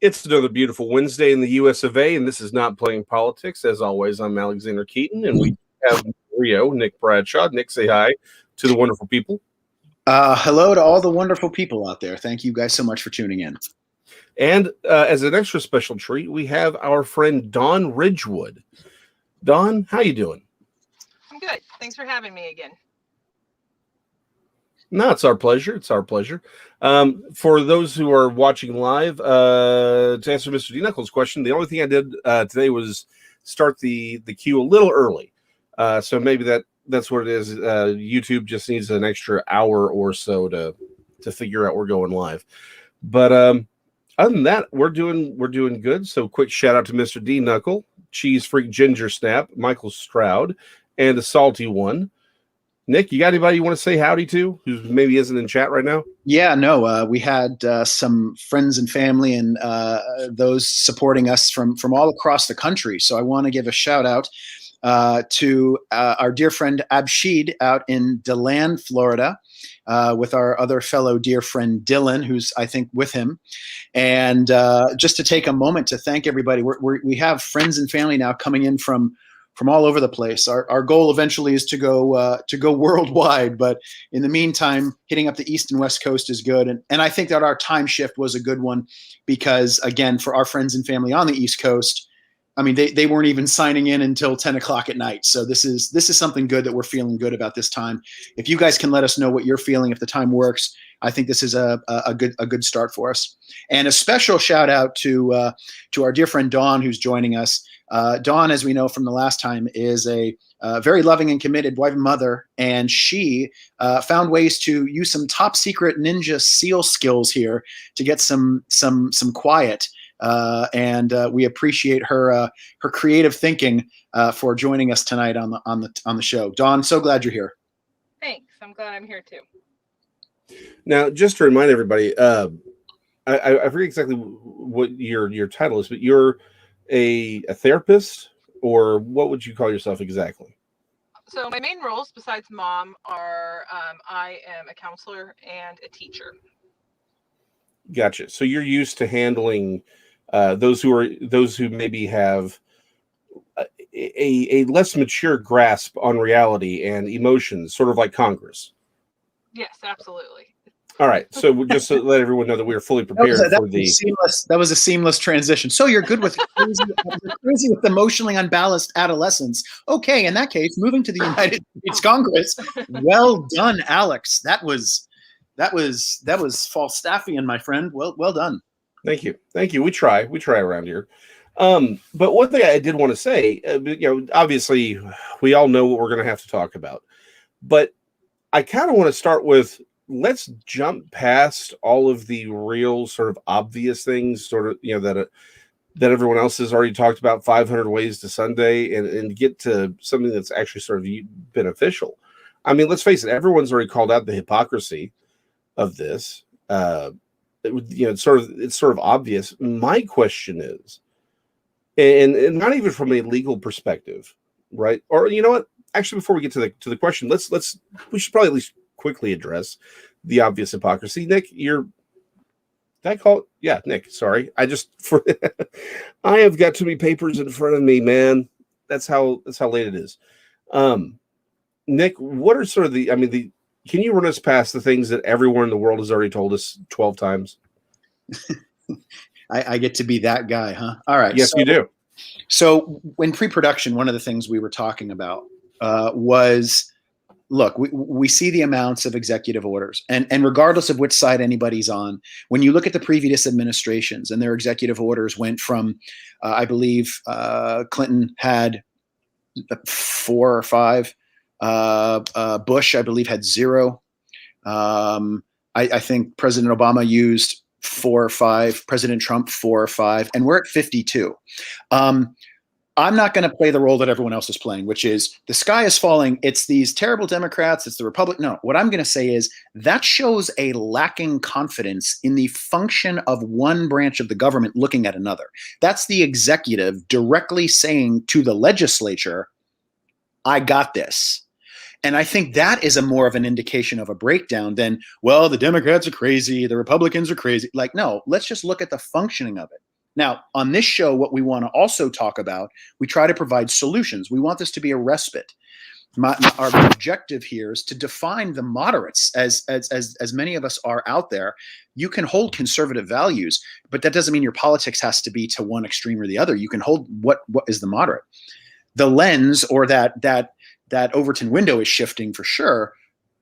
It's another beautiful Wednesday in the US of A, and this is Not Playing Politics. As always, I'm Alexander Keaton, and we have Rio, Nick Bradshaw. Nick, say hi to the wonderful people. Hello to all the wonderful people out there. Thank you guys so much for tuning in. And as an extra special treat, we have our friend Dawn Ridgewood. Dawn, how you doing? I'm good. Thanks for having me again. No, it's our pleasure. It's our pleasure. For those who are watching live, to answer Mr. D. Knuckles' question, the only thing I did today was start the queue a little early. So maybe that's what it is. YouTube just needs an extra hour or so to figure out we're going live. But other than that, we're doing good. So quick shout out to Mr. D. Knuckle, Cheese Freak Ginger Snap, Michael Stroud, and the Salty One. Nick, you got anybody you want to say howdy to who maybe isn't in chat right now? Yeah, no, we had some friends and family and those supporting us from all across the country. So I want to give a shout out to our dear friend Abshid out in DeLand, Florida, with our other fellow dear friend Dylan, who's I think with him. And just to take a moment to thank everybody. We have friends and family now coming in from all over the place. Our goal eventually is to go worldwide, but in the meantime, hitting up the East and West Coast is good. And I think that our time shift was a good one because, again, for our friends and family on the East Coast, I mean, they weren't even signing in until 10 o'clock at night. So this is something good that we're feeling good about this time. If you guys can let us know what you're feeling, if the time works, I think this is a good start for us. And a special shout out to our dear friend Dawn, who's joining us. Dawn, as we know from the last time, is a very loving and committed wife and mother, and she found ways to use some top secret ninja SEAL skills here to get some quiet. And we appreciate her creative thinking for joining us tonight on the show. Dawn, so glad you're here. Thanks. I'm glad I'm here too. Now, just to remind everybody, I forget exactly what your title is, but you're a therapist, or what would you call yourself exactly? So my main roles, besides mom, are I am a counselor and a teacher. Gotcha. So you're used to handling those who maybe have a less mature grasp on reality and emotions, sort of like Congress. Yes, absolutely. All right. So just to let everyone know that we are fully prepared that was a seamless transition. So you're good with crazy with emotionally unbalanced adolescents. Okay, in that case, moving to the United States Congress. Well done, Alex. That was Falstaffian, my friend. Well done. Thank you. We try around here. But one thing I did want to say, obviously we all know what we're going to have to talk about, but I kind of want to start with, let's jump past all of the real sort of obvious things, sort of, that everyone else has already talked about, 500 ways to Sunday, and get to something that's actually sort of beneficial. I mean, let's face it, everyone's already called out the hypocrisy of this. It's sort of obvious. My question is, and not even from a legal perspective, right? Or you know what? Actually, before we get to the question, we should probably at least quickly address the obvious hypocrisy. Nick, did I call it? Yeah, Nick. Sorry, I have got too many papers in front of me, man. That's how late it is. Nick, what are sort of can you run us past the things that everyone in the world has already told us 12 times? I get to be that guy, huh? All right. Yes, you do. So in pre-production, one of the things we were talking about was, look, we see the amounts of executive orders, and regardless of which side anybody's on, when you look at the previous administrations and their executive orders went from, I believe Clinton had 4 or 5, Bush, I believe, had 0. I think President Obama used 4 or 5, President Trump 4 or 5, and we're at 52. I'm not going to play the role that everyone else is playing, which is the sky is falling. It's these terrible Democrats. It's the Republic. No, what I'm going to say is that shows a lacking confidence in the function of one branch of the government looking at another. That's the executive directly saying to the legislature, I got this. And I think that is a more of an indication of a breakdown than, well, the Democrats are crazy, the Republicans are crazy. Like, no, let's just look at the functioning of it. Now, on this show, what we want to also talk about, we try to provide solutions. We want this to be a respite. Our objective here is to define the moderates, as many of us are out there. You can hold conservative values, but that doesn't mean your politics has to be to one extreme or the other. You can hold what is the moderate. The lens or that Overton window is shifting for sure,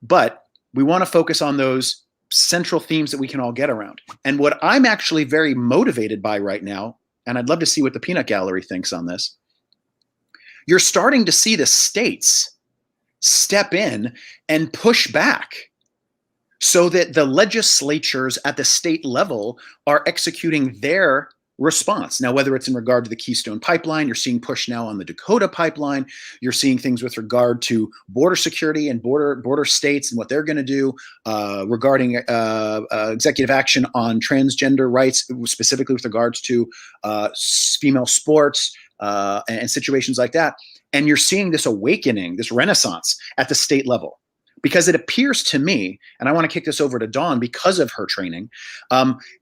but we want to focus on those central themes that we can all get around. And what I'm actually very motivated by right now, and I'd love to see what the Peanut Gallery thinks on this, you're starting to see the states step in and push back so that the legislatures at the state level are executing their response. Now, whether it's in regard to the Keystone Pipeline, you're seeing push now on the Dakota Pipeline, you're seeing things with regard to border security and border states and what they're going to do regarding executive action on transgender rights, specifically with regards to female sports and situations like that. And you're seeing this awakening, this renaissance at the state level. Because it appears to me, and I want to kick this over to Dawn because of her training,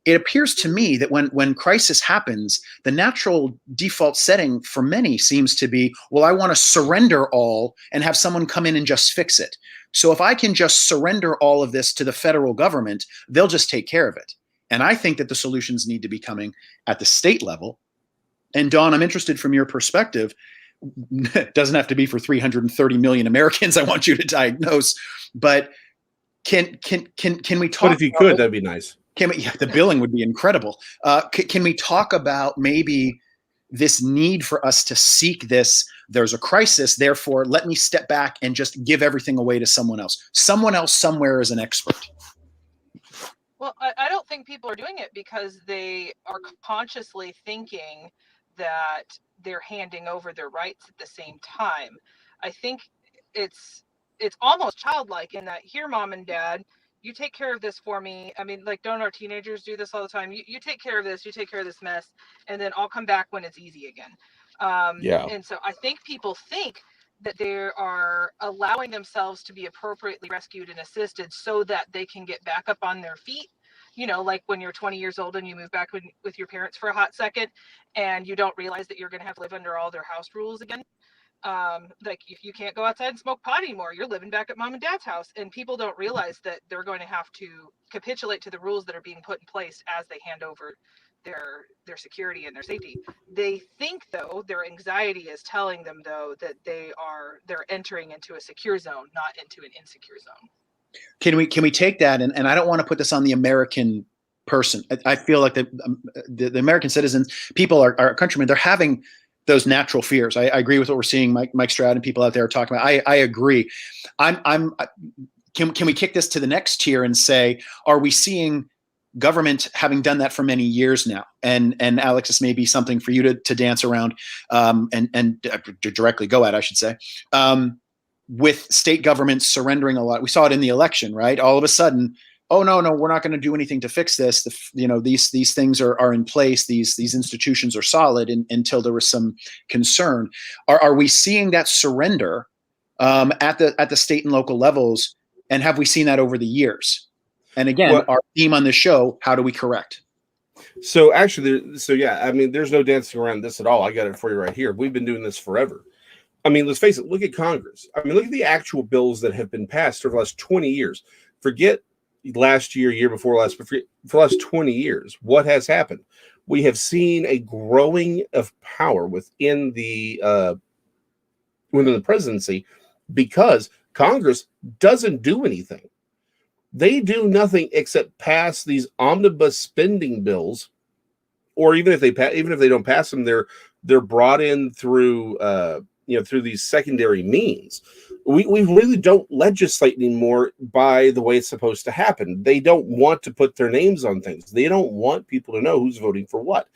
it appears to me that when crisis happens, the natural default setting for many seems to be, well, I want to surrender all and have someone come in and just fix it. So if I can just surrender all of this to the federal government, they'll just take care of it. And I think that the solutions need to be coming at the state level. And Dawn, I'm interested from your perspective. It doesn't have to be for 330 million Americans. I want you to diagnose, but can we talk? But if you could, that'd be nice. The billing would be incredible. Can we talk about maybe this need for us to seek this? There's a crisis, therefore, let me step back and just give everything away to someone else. Someone else somewhere is an expert. Well, I don't think people are doing it because they are consciously thinking that they're handing over their rights at the same time. I think it's almost childlike in that, here, mom and dad, you take care of this for me. I mean, like, don't our teenagers do this all the time? You take care of this, you take care of this mess, and then I'll come back when it's easy again. Yeah. And so I think people think that they are allowing themselves to be appropriately rescued and assisted so that they can get back up on their feet. You know, like when you're 20 years old and you move back with your parents for a hot second and you don't realize that you're going to have to live under all their house rules again. Like, if you can't go outside and smoke pot anymore, you're living back at mom and dad's house. And people don't realize that they're going to have to capitulate to the rules that are being put in place as they hand over their security and their safety. They think, though, their anxiety is telling them, though, that they're entering into a secure zone, not into an insecure zone. Can we take that, and I don't want to put this on the American person. I feel like the American citizens, people, our countrymen, they're having those natural fears. I agree with what we're seeing. Mike Stroud and people out there are talking about. I agree. Can we kick this to the next tier and say, are we seeing government having done that for many years now? And Alex, this may be something for you to dance around and directly go at, I should say. With state governments surrendering a lot. We saw it in the election, right? All of a sudden, oh, no, we're not going to do anything to fix this. These things are in place. These institutions are solid until there was some concern. Are we seeing that surrender at the state and local levels? And have we seen that over the years? And again, our theme on this show, how do we correct? So actually, yeah, I mean, there's no dancing around this at all. I got it for you right here. We've been doing this forever. I mean, let's face it, look at Congress. I mean, look at the actual bills that have been passed over the last 20 years. Forget last year before last, but for the last 20 years, what has happened? We have seen a growing of power within the presidency because Congress doesn't do anything. They do nothing except pass these omnibus spending bills, or even if they don't pass them, they're brought in through through these secondary means. We really don't legislate anymore by the way it's supposed to happen. They don't want to put their names on things. They don't want people to know who's voting for what.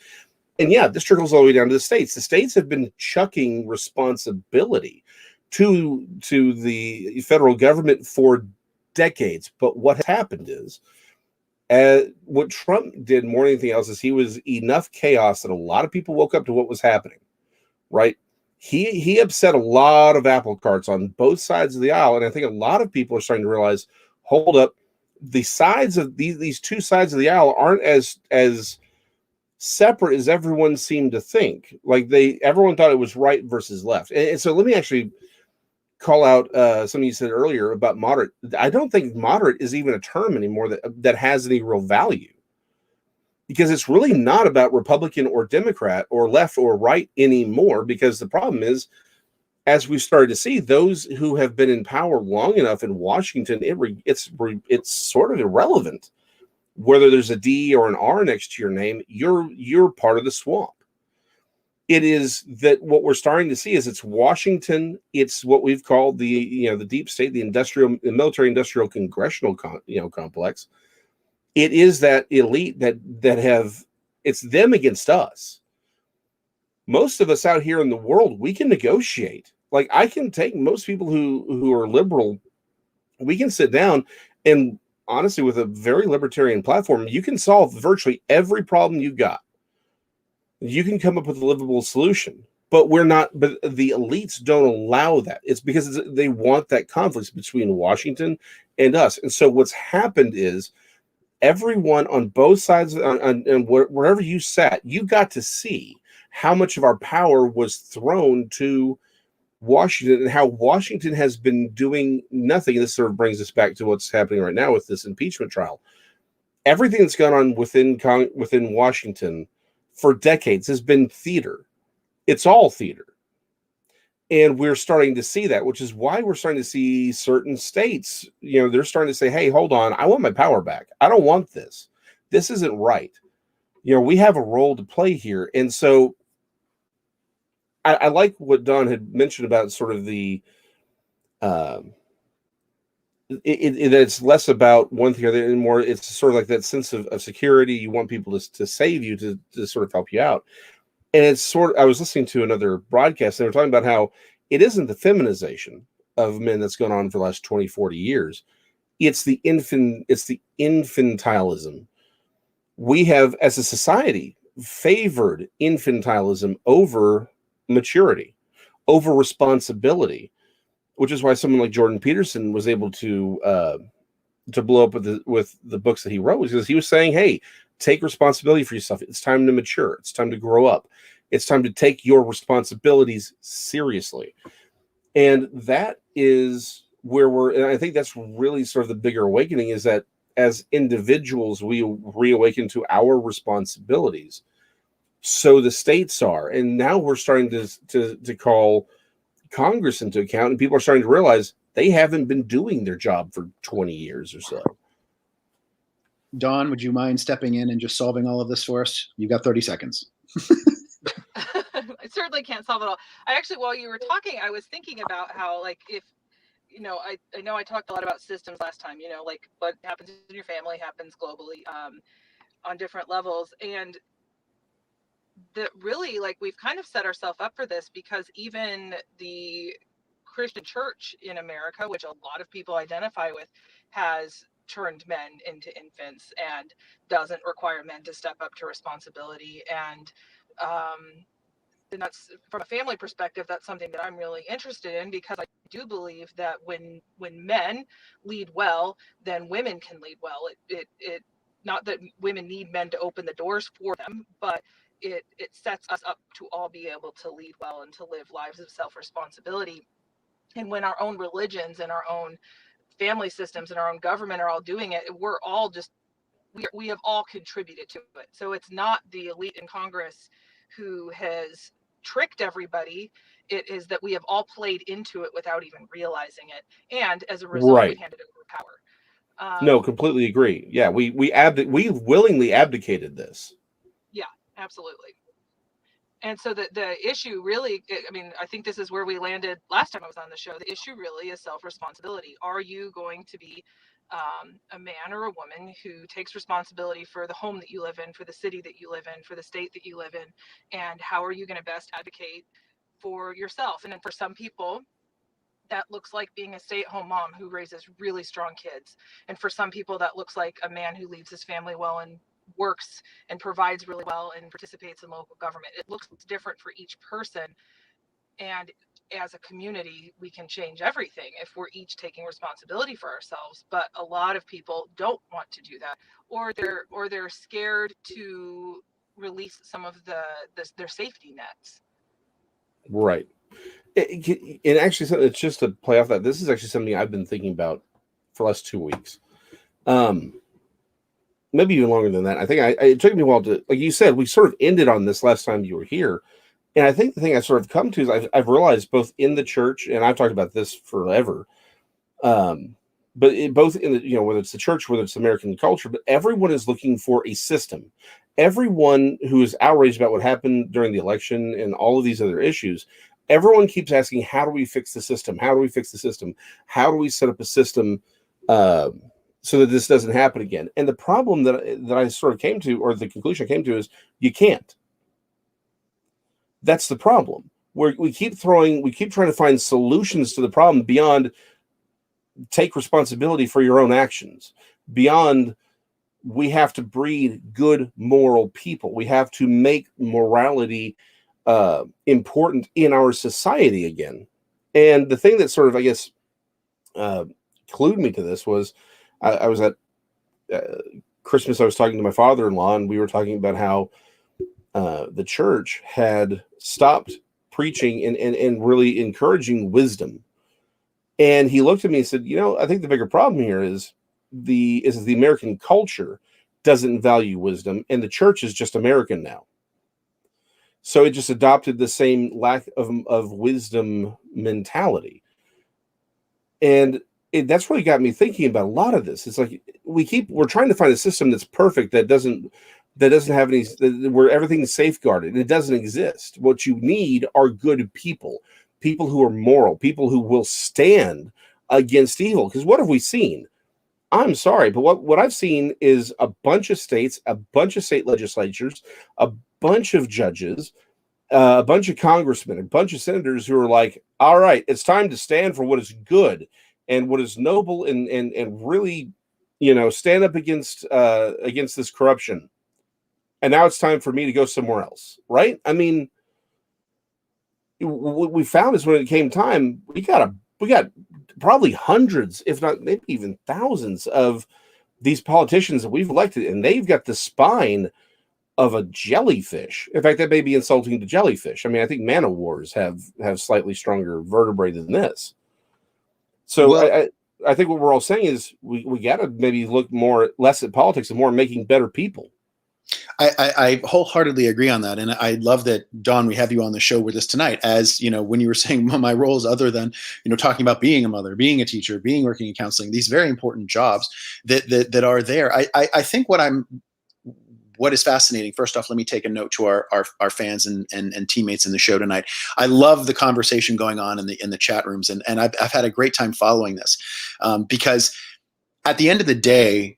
And yeah, this trickles all the way down to the states. The states have been chucking responsibility to the federal government for decades. But what has happened is, what Trump did more than anything else is he was enough chaos that a lot of people woke up to what was happening, right? He upset a lot of apple carts on both sides of the aisle, and I think a lot of people are starting to realize, hold up, the sides of these two sides of the aisle aren't as separate as everyone seemed to think. Like everyone thought it was right versus left. And so let me actually call out something you said earlier about moderate. I don't think moderate is even a term anymore that has any real value, because it's really not about Republican or Democrat or left or right anymore. Because the problem is, as we started to see, those who have been in power long enough in Washington, it's sort of irrelevant whether there's a D or an R next to your name. You're part of the swamp. It is that what we're starting to see is it's Washington. It's what we've called the deep state, the military industrial congressional complex. It is that elite that have, it's them against us. Most of us out here in the world, we can negotiate. Like, I can take most people who are liberal, we can sit down, and honestly, with a very libertarian platform, you can solve virtually every problem you got. You can come up with a livable solution, but the elites don't allow that. It's because they want that conflict between Washington and us. And so what's happened is everyone on both sides, and wherever you sat, you got to see how much of our power was thrown to Washington, and how Washington has been doing nothing. This sort of brings us back to what's happening right now with this impeachment trial. Everything that's gone on within Washington for decades has been theater. It's all theater. And we're starting to see that, which is why we're starting to see certain states, they're starting to say, hey, hold on, I want my power back. I don't want this. This isn't right. We have a role to play here. And so I like what Don had mentioned about sort of the, it's less about one thing or the other, and more, it's sort of like that sense of security. You want people to save you, to sort of help you out. And it's I was listening to another broadcast, and they were talking about how it isn't the feminization of men that's gone on for the last 20, 40 years. It's the infantilism. We have, as a society, favored infantilism over maturity, over responsibility, which is why someone like Jordan Peterson was able to blow up with the books that he wrote, because he was saying, hey, take responsibility for yourself. It's time to mature. It's time to grow up. It's time to take your responsibilities seriously. And that is where and I think that's really sort of the bigger awakening, is that as individuals, we reawaken to our responsibilities. So the states are, and now we're starting to call Congress into account, and people are starting to realize they haven't been doing their job for 20 years or so. Dawn, would you mind stepping in and just solving all of this for us? You've got 30 seconds. I certainly can't solve it all. I actually, while you were talking, I was thinking about how, like, if, I know I talked a lot about systems last time, like what happens in your family happens globally, on different levels. And that really, like, we've kind of set ourselves up for this, because even the Christian church in America, which a lot of people identify with, has turned men into infants and doesn't require men to step up to responsibility. And that's, from a family perspective, that's something that I'm really interested in, because I do believe that when men lead well, then women can lead well. It not that women need men to open the doors for them, but it sets us up to all be able to lead well and to live lives of self-responsibility. And when our own religions and our own family systems and our own government are all doing it, we're all just, we have all contributed to it. So it's not the elite in Congress who has tricked everybody. It is that we have all played into it without even realizing it, and as a result, Right. we handed over power. No, completely agree. Yeah, we willingly abdicated this. Yeah, absolutely. And so the issue really, I mean, I think this is where we landed last time I was on the show. The issue really is self-responsibility. Are you going to be a man or a woman who takes responsibility for the home that you live in, for the city that you live in, for the state that you live in? And how are you going to best advocate for yourself? And then for some people, that looks like being a stay-at-home mom who raises really strong kids. And for some people, that looks like a man who leads his family well and works and provides really well and participates in local government. It looks different for each person. And as a community, we can change everything if we're each taking responsibility for ourselves. But a lot of people don't want to do that, or they're scared to release some of their safety nets. Right. And actually, it's just to play off that. This is actually something I've been thinking about for the last 2 weeks. Maybe even longer than that. I think it took me a while to, like you said, we sort of ended on this last time you were here. And I think the thing I sort of come to is I've realized both in the church, and I've talked about this forever, but both in the, whether it's the church, whether it's American culture, but everyone is looking for a system. Everyone who is outraged about what happened during the election and all of these other issues, everyone keeps asking, how do we fix the system? How do we fix the system? How do we set up a system so that this doesn't happen again? And the problem that I sort of came to, or the conclusion I came to, is you can't. That's the problem. We keep trying to find solutions to the problem beyond take responsibility for your own actions, beyond we have to breed good moral people. We have to make morality important in our society again. And the thing that sort of, I guess, clued me to this was I was at Christmas. I was talking to my father-in-law, and we were talking about how the church had stopped preaching and really encouraging wisdom. And he looked at me and said, I think the bigger problem here is the American culture doesn't value wisdom, and the church is just American now. So it just adopted the same lack of wisdom mentality. And that's really got me thinking about a lot of this. It's like we're trying to find a system that's perfect, that doesn't have any, where everything's safeguarded, and it doesn't exist. What you need are good people who are moral, people who will stand against evil. Because what have we seen? I'm sorry, but what I've seen is a bunch of states, a bunch of state legislatures, a bunch of judges, a bunch of congressmen, a bunch of senators who are like, all right, it's time to stand for what is good and what is noble, and really, stand up against this corruption. And now it's time for me to go somewhere else, right? I mean, what we found is when it came time, we got probably hundreds, if not maybe even thousands, of these politicians that we've elected, and they've got the spine of a jellyfish. In fact, that may be insulting to jellyfish. I mean, I think man-o-wars have slightly stronger vertebrae than this. So well, I think what we're all saying is we got to maybe look less at politics and more making better people. I wholeheartedly agree on that. And I love that, Dawn, we have you on the show with us tonight. As when you were saying my roles, other than, talking about being a mother, being a teacher, working in counseling, these very important jobs that are there. I think what is fascinating, first off, let me take a note to our fans and teammates in the show tonight. I love the conversation going on in the chat rooms. And I've had a great time following this because at the end of the day,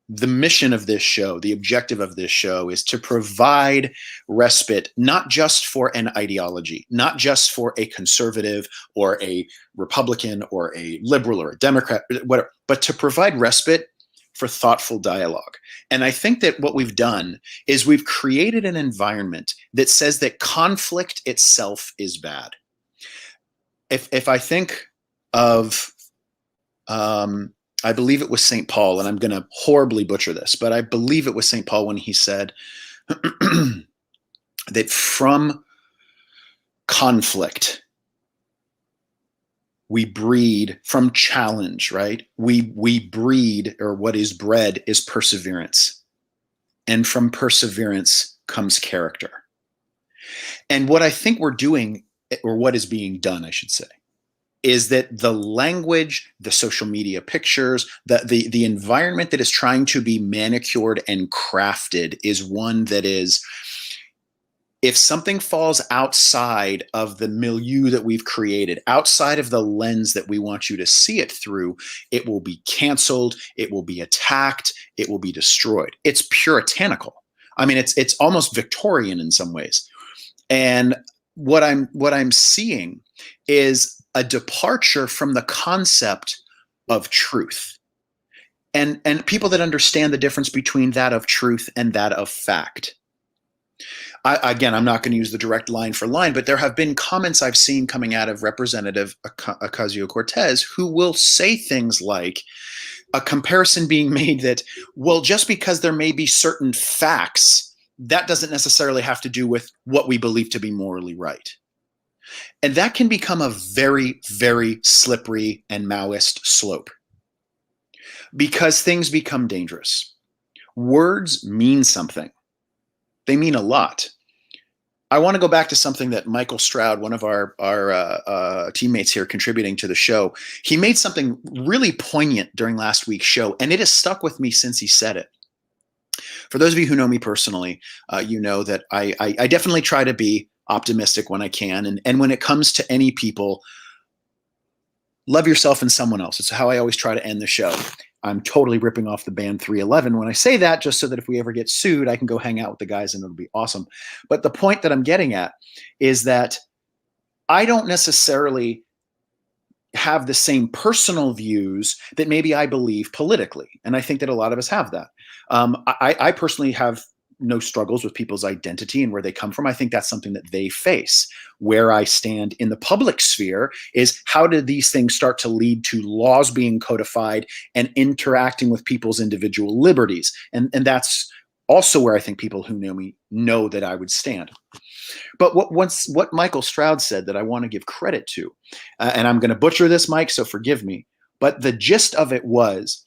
the mission of this show, the objective of this show, is to provide respite, not just for an ideology, not just for a conservative or a Republican or a liberal or a Democrat, whatever, but to provide respite for thoughtful dialogue. And I think that what we've done is we've created an environment that says that conflict itself is bad. If I think of I believe it was St. Paul, and I'm going to horribly butcher this, but I believe it was St. Paul when he said that from conflict, we breed, from challenge, right? We breed, or what is bred is perseverance. And from perseverance comes character. And what I think we're doing, or what is being done, I should say, is that the language, the social media pictures, the environment that is trying to be manicured and crafted is one that is, if something falls outside of the milieu that we've created, outside of the lens that we want you to see it through, it will be canceled, it will be attacked, it will be destroyed. It's puritanical. I mean, it's almost Victorian in some ways. And what I'm seeing is a departure from the concept of truth, and people that understand the difference between that of truth and that of fact. Again, I'm not going to use the direct line for line, but there have been comments I've seen coming out of Representative Ocasio-Cortez who will say things like, a comparison being made that, well, just because there may be certain facts that doesn't necessarily have to do with what we believe to be morally right. And that can become a very, very slippery and Maoist slope because things become dangerous. Words mean something. They mean a lot. I want to go back to something that Michael Stroud, one of our teammates here contributing to the show, he made something really poignant during last week's show, and it has stuck with me since he said it. For those of you who know me personally, you know that I definitely try to be optimistic when I can. And when it comes to any people, love yourself and someone else. It's how I always try to end the show. I'm totally ripping off the band 311 when I say that, just so that if we ever get sued, I can go hang out with the guys and it'll be awesome. But the point that I'm getting at is that I don't necessarily have the same personal views that maybe I believe politically. And I think that a lot of us have that. I personally have no struggles with people's identity and where they come from. I think that's something that they face. Where I stand in the public sphere is how do these things start to lead to laws being codified and interacting with people's individual liberties? And that's also where I think people who know me know that I would stand. But what Michael Stroud said that I want to give credit to, and I'm going to butcher this, Mike, so forgive me, but the gist of it was,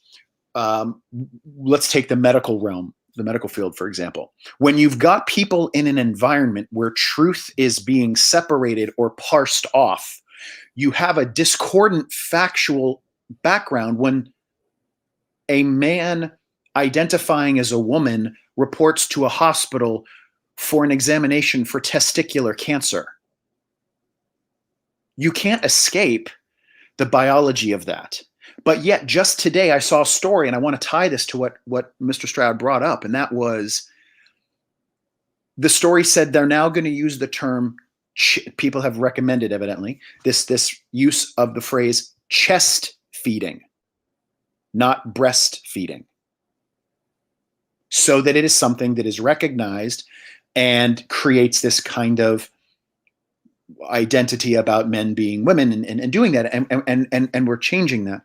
let's take the medical realm, the medical field, for example. When you've got people in an environment where truth is being separated or parsed off, you have a discordant factual background when a man identifying as a woman reports to a hospital for an examination for testicular cancer. You can't escape the biology of that. But yet, just today, I saw a story, and I want to tie this to what Mr. Stroud brought up, and that was the story said they're now going to use the term, people have recommended, evidently, this use of the phrase chest feeding, not breastfeeding, so that it is something that is recognized and creates this kind of identity about men being women and doing that. And we're changing that.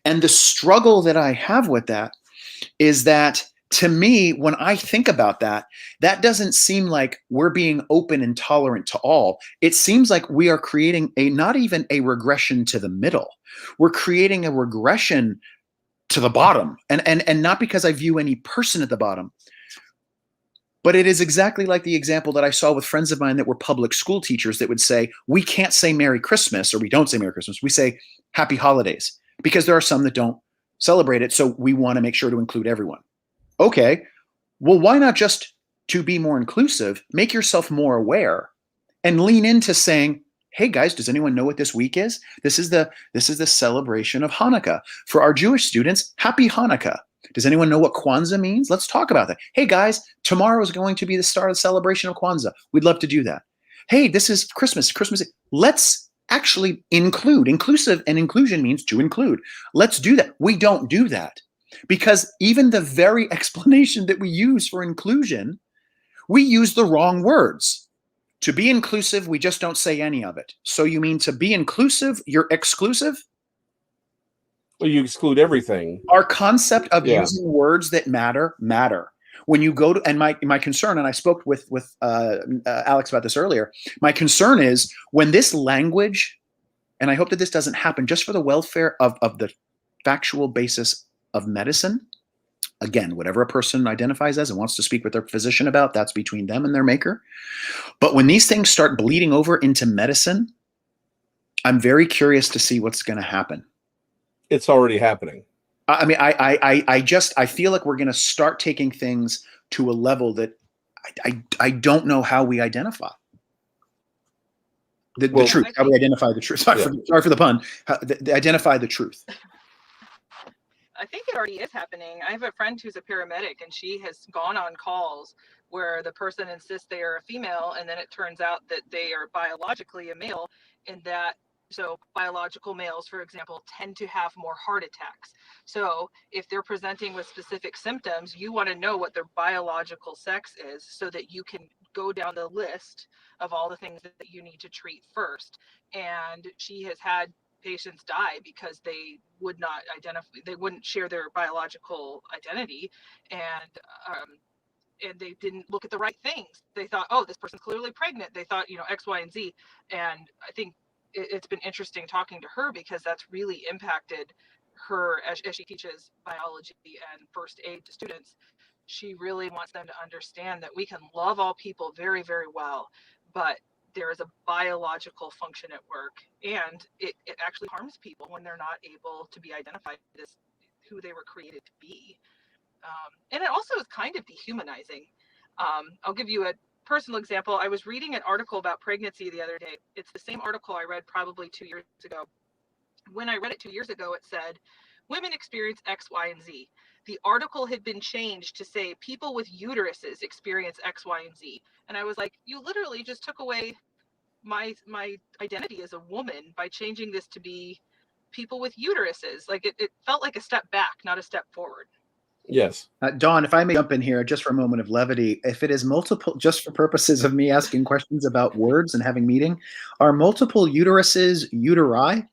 And the struggle that I have with that is that, to me, when I think about that, that doesn't seem like we're being open and tolerant to all. It seems like we are creating not even a regression to the middle. We're creating a regression to the bottom. And not because I view any person at the bottom, but it is exactly like the example that I saw with friends of mine that were public school teachers that would say, we can't say Merry Christmas, or we don't say Merry Christmas. We say Happy Holidays, because there are some that don't celebrate it. So we want to make sure to include everyone. Okay, well, why not just, to be more inclusive, make yourself more aware and lean into saying, hey guys, does anyone know what this week is? This is the celebration of Hanukkah. For our Jewish students, Happy Hanukkah. Does anyone know what Kwanzaa means? Let's talk about that. Hey guys, tomorrow is going to be the start of the celebration of Kwanzaa. We'd love to do that. Hey, this is Christmas. Let's actually include. Inclusive and inclusion means to include. Let's do that. We don't do that because even the very explanation that we use for inclusion, we use the wrong words. To be inclusive, we just don't say any of it. So you mean to be inclusive, you're exclusive? Well, you exclude everything. Our concept of using words that matter. When you go to, and my concern, and I spoke with Alex about this earlier, my concern is when this language, and I hope that this doesn't happen just for the welfare of the factual basis of medicine. Again, whatever a person identifies as and wants to speak with their physician about, that's between them and their maker. But when these things start bleeding over into medicine, I'm very curious to see what's going to happen. It's already happening. I mean, I feel like we're going to start taking things to a level that I don't know how we identify the truth. How we identify the truth. Sorry for the pun. Identify the truth. I think it already is happening. I have a friend who's a paramedic, and she has gone on calls where the person insists they are a female, and then it turns out that they are biologically a male, and that so biological males, for example, tend to have more heart attacks. So if they're presenting with specific symptoms, you want to know what their biological sex is so that you can go down the list of all the things that you need to treat first. And she has had patients die because they would not identify, they wouldn't share their biological identity. And and they didn't look at the right things. They thought, oh, this person's clearly pregnant. They thought, X, Y, and Z. And I think it's been interesting talking to her, because that's really impacted her as she teaches biology and first aid to students. She really wants them to understand that we can love all people very, very well, but there is a biological function at work, and it actually harms people when they're not able to be identified as who they were created to be. And it also is kind of dehumanizing. I'll give you a personal example. I was reading an article about pregnancy the other day. It's the same article I read probably 2 years ago. When I read it 2 years ago, it said, women experience X, Y, and Z. The article had been changed to say people with uteruses experience X, Y, and Z. And I was like, you literally just took away my identity as a woman by changing this to be people with uteruses. Like it felt like a step back, not a step forward. Yes. Dawn, if I may jump in here just for a moment of levity, if it is multiple, just for purposes of me asking questions about words and having meaning, are multiple uteruses uteri?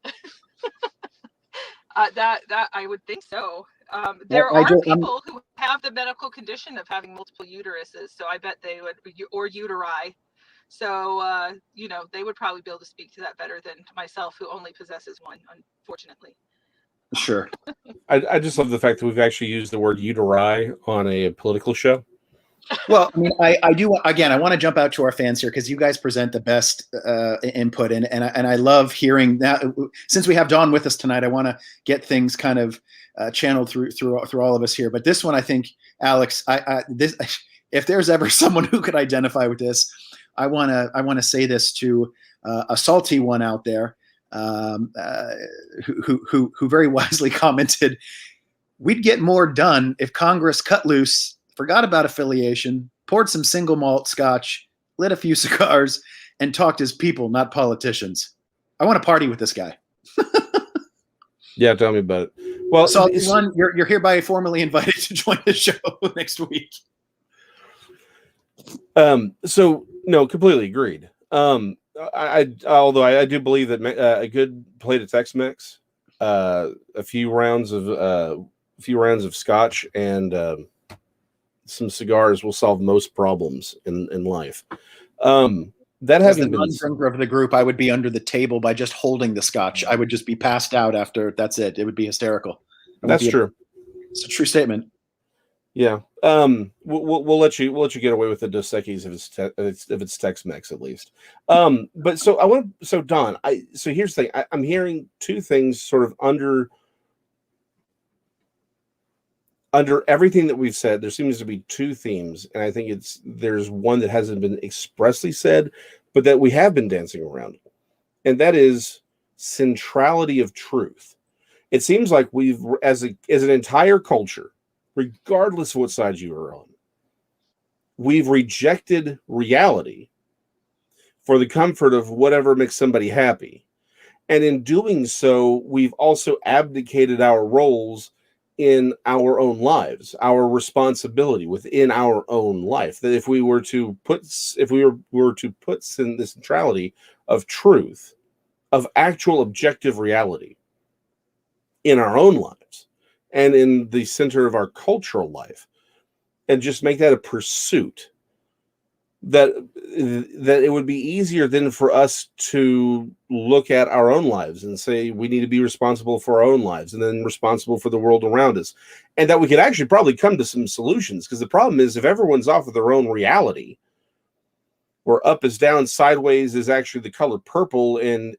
That I would think so. There are people who have the medical condition of having multiple uteruses, so I bet they would, or uteri. So they would probably be able to speak to that better than myself, who only possesses one, unfortunately. Sure. I just love the fact that we've actually used the word uteri on a political show. Well, I mean, I do, again, I want to jump out to our fans here, because you guys present the best input, and I love hearing that. Since we have Dawn with us tonight, I want to get things kind of channeled through all of us here. But this one, I think, Alex, this, if there's ever someone who could identify with this, I want to say this to a salty one out there, who very wisely commented, "We'd get more done if Congress cut loose, forgot about affiliation, poured some single malt scotch, lit a few cigars, and talked as people, not politicians." I want to party with this guy. Yeah, tell me about it. Well, Salty one, you're hereby formally invited to join the show next week. So no, completely agreed. Although I do believe that a good plate of Tex-Mex, a few rounds of scotch, and some cigars will solve most problems in life. That As having the been non-drinker of the group, I would be under the table by just holding the scotch. I would just be passed out after. That's it. It would be hysterical. That's true. It's a true statement. Yeah. We'll let you get away with the Dos Equis if it's Tex-Mex at least. But so Don, so here's the thing. I'm hearing two things sort of under everything that we've said. There seems to be two themes, and I think there's one that hasn't been expressly said, but that we have been dancing around, and that is centrality of truth. It seems like we've, as an entire culture, regardless of what side you are on, we've rejected reality for the comfort of whatever makes somebody happy. And in doing so, we've also abdicated our roles in our own lives, our responsibility within our own life. That if we were to put the centrality of truth, of actual objective reality in our own lives and in the center of our cultural life, and just make that a pursuit, that it would be easier then for us to look at our own lives and say we need to be responsible for our own lives and then responsible for the world around us, and that we could actually probably come to some solutions. Because the problem is, if everyone's off of their own reality, where up is down, sideways is actually the color purple, and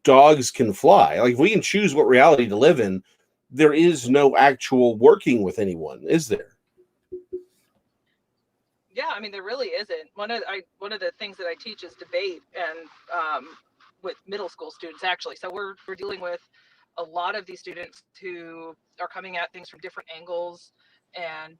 dogs can fly, like if we can choose what reality to live in, there is no actual working with anyone, is there? Yeah, I mean, there really isn't. One of the things that I teach is debate, and with middle school students, actually. So we're dealing with a lot of these students who are coming at things from different angles and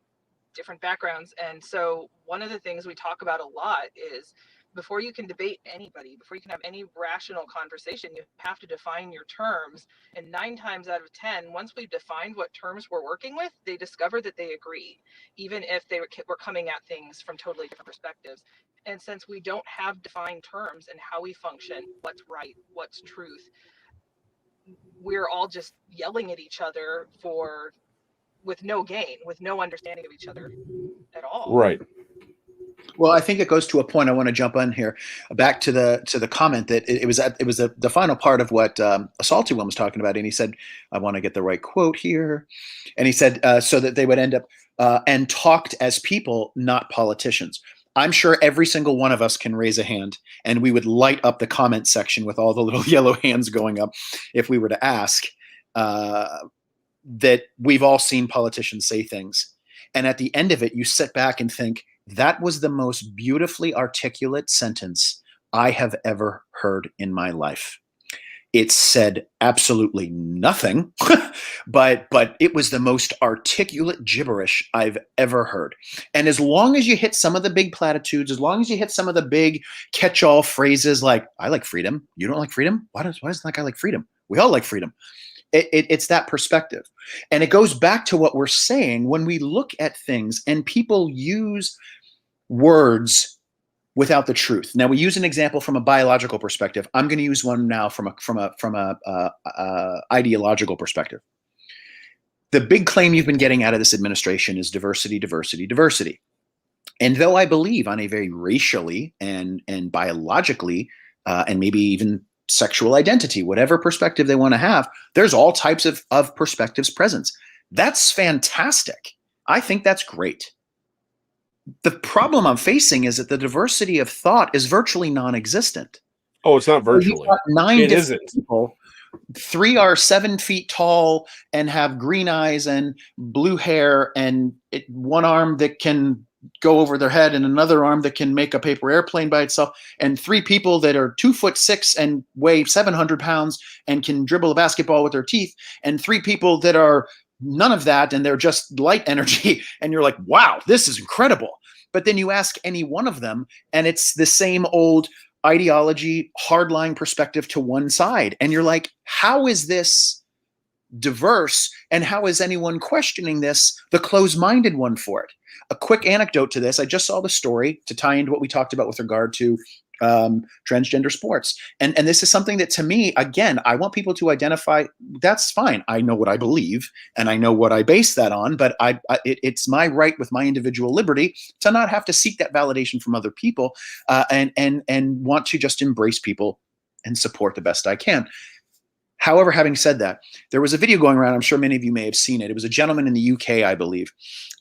different backgrounds. And so one of the things we talk about a lot is, before you can debate anybody, before you can have any rational conversation, you have to define your terms. And 9 times out of 10, once we've defined what terms we're working with, they discover that they agree, even if they were coming at things from totally different perspectives. And since we don't have defined terms and how we function, what's right, what's truth, we're all just yelling at each other for with no gain, with no understanding of each other at all. Right. Well, I think it goes to a point I want to jump on here, back to the comment that it was the final part of what Assaulty One was talking about, and he said, I want to get the right quote here, and he said so that they would end up and talked as people, not politicians. I'm sure every single one of us can raise a hand, and we would light up the comment section with all the little yellow hands going up if we were to ask that we've all seen politicians say things. And at the end of it, you sit back and think, that was the most beautifully articulate sentence I have ever heard in my life. It said absolutely nothing, but it was the most articulate gibberish I've ever heard. And as long as you hit some of the big platitudes, as long as you hit some of the big catch-all phrases like, I like freedom, you don't like freedom? Why does that guy like freedom? We all like freedom. It's that perspective. And it goes back to what we're saying when we look at things and people use words without the truth. Now, we use an example from a biological perspective. I'm going to use one now from a ideological perspective. The big claim you've been getting out of this administration is diversity, diversity, diversity. And though I believe on a very racially and biologically and maybe even sexual identity, whatever perspective they want to have, there's all types of perspectives present. That's fantastic. I think that's great. The problem I'm facing is that the diversity of thought is virtually non-existent. Oh, it's not virtually. Nine different people. 3 are 7 feet tall and have green eyes and blue hair and one arm that can go over their head and another arm that can make a paper airplane by itself, and 3 people that are 2'6" and weigh 700 pounds and can dribble a basketball with their teeth, and 3 people that are none of that and they're just light energy, and you're like, wow, this is incredible. But then you ask any one of them and it's the same old ideology, hardline perspective to one side, and you're like, how is this diverse, and how is anyone questioning this, the closed-minded one for it? A quick anecdote to this, I just saw the story to tie into what we talked about with regard to transgender sports. And this is something that, to me, again, I want people to identify. That's fine. I know what I believe and I know what I base that on, but it's my right with my individual liberty to not have to seek that validation from other people and want to just embrace people and support the best I can. However, having said that, there was a video going around. I'm sure many of you may have seen it. It was a gentleman in the UK, I believe.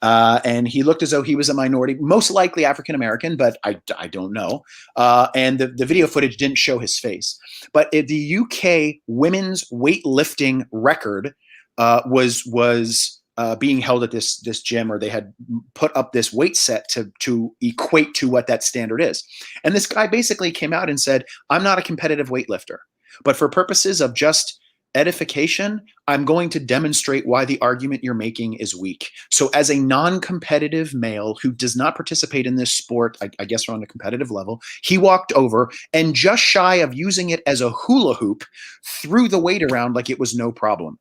And he looked as though he was a minority, most likely African-American, but I don't know. And the video footage didn't show his face. But the UK women's weightlifting record was being held at this gym, or they had put up this weight set to equate to what that standard is. And this guy basically came out and said, I'm not a competitive weightlifter, but for purposes of just edification, I'm going to demonstrate why the argument you're making is weak. So as a non-competitive male who does not participate in this sport, I guess on a competitive level, he walked over and, just shy of using it as a hula hoop, threw the weight around like it was no problem.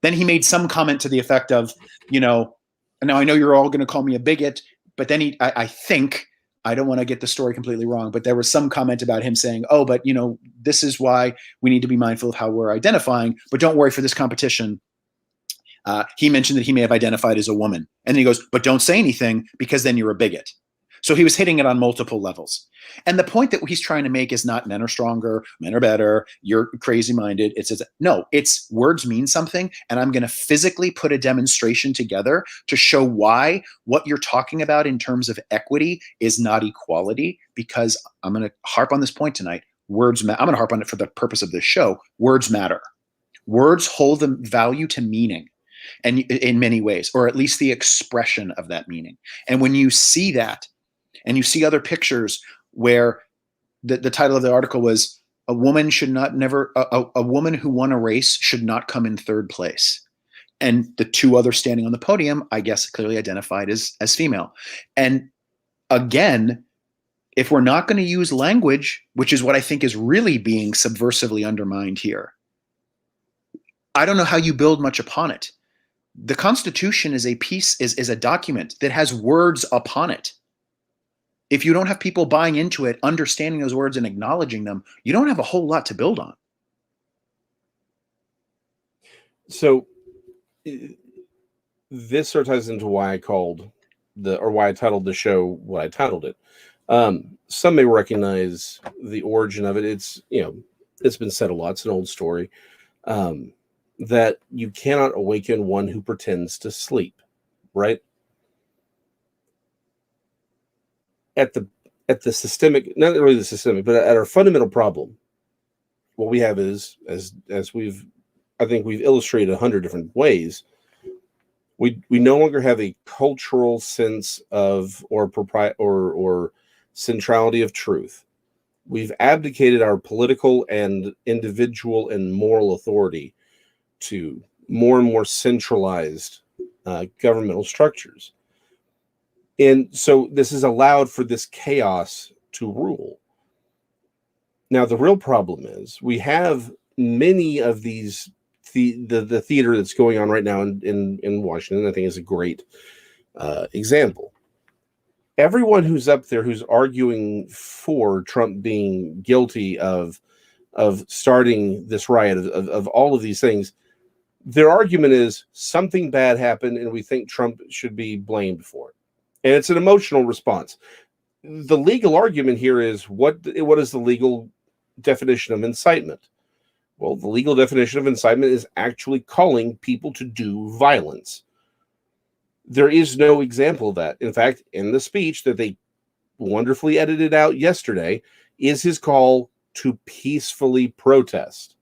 Then he made some comment to the effect of, now I know you're all going to call me a bigot, but then I think, I don't want to get the story completely wrong, but there was some comment about him saying, oh, but this is why we need to be mindful of how we're identifying, but don't worry for this competition. He mentioned that he may have identified as a woman. And then he goes, but don't say anything because then you're a bigot. So he was hitting it on multiple levels. And the point that he's trying to make is not men are stronger, men are better, you're crazy-minded. It's words mean something, and I'm going to physically put a demonstration together to show why what you're talking about in terms of equity is not equality, because I'm going to harp on this point tonight. Words matter. I'm going to harp on it for the purpose of this show. Words matter. Words hold the value to meaning, and in many ways, or at least the expression of that meaning. And when you see that, and you see other pictures where the title of the article was, a woman who won a race should not come in third place. And the 2 others standing on the podium, I guess, clearly identified as female. And again, if we're not going to use language, which is what I think is really being subversively undermined here, I don't know how you build much upon it. The Constitution is a document that has words upon it. If you don't have people buying into it, understanding those words and acknowledging them, you don't have a whole lot to build on. So this sort of ties into why why I titled the show what I titled it. Some may recognize the origin of it. It's been said a lot. It's an old story. Um, that you cannot awaken one who pretends to sleep, right? At the systemic, not really the systemic, but at our fundamental problem, what we have is, as I think we've illustrated 100 different ways, we no longer have a cultural sense of or centrality of truth. We've abdicated our political and individual and moral authority to more and more centralized governmental structures. And so this has allowed for this chaos to rule. Now, the real problem is we have many of these, the theater that's going on right now in Washington, I think is a great example. Everyone who's up there who's arguing for Trump being guilty of starting this riot, of all of these things, their argument is something bad happened and we think Trump should be blamed for it. And it's an emotional response. The legal argument here is what is the legal definition of incitement? Well, the legal definition of incitement is actually calling people to do violence. There is no example of that. In fact, in the speech that they wonderfully edited out yesterday is his call to peacefully protest.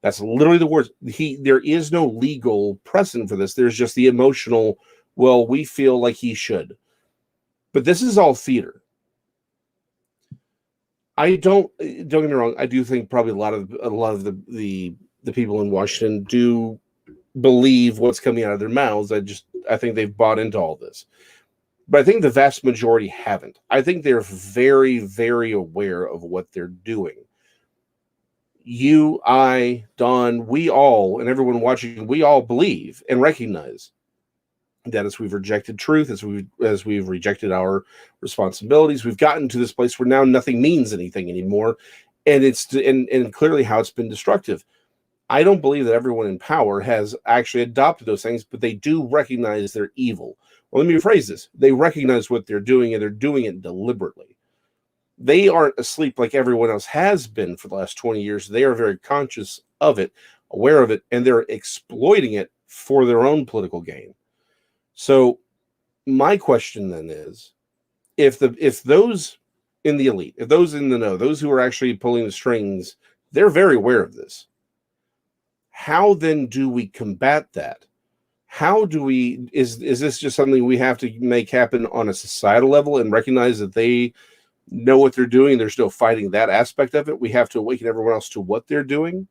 That's literally the words. There is no legal precedent for this. There's just the emotional, well, we feel like he should. But this is all theater. Don't get me wrong. I do think probably a lot of the people in Washington do believe what's coming out of their mouths. I think they've bought into all this. But I think the vast majority haven't. I think they're very, very aware of what they're doing. You, I, Don, we all, and everyone watching, we all believe and recognize that as we've rejected truth, as we've rejected our responsibilities, we've gotten to this place where now nothing means anything anymore, and and clearly how it's been destructive. I don't believe that everyone in power has actually adopted those things, but they do recognize they're evil. Well, let me rephrase this: they recognize what they're doing, and they're doing it deliberately. They aren't asleep like everyone else has been for the last 20 years. They are very conscious of it, aware of it, and they're exploiting it for their own political gain. So my question then is, if those in the elite, if those in the know, those who are actually pulling the strings, they're very aware of this. How then do we combat that? How do we, is this just something we have to make happen on a societal level and recognize that they know what they're doing? There's no fighting that aspect of it. We have to awaken everyone else to what they're doing.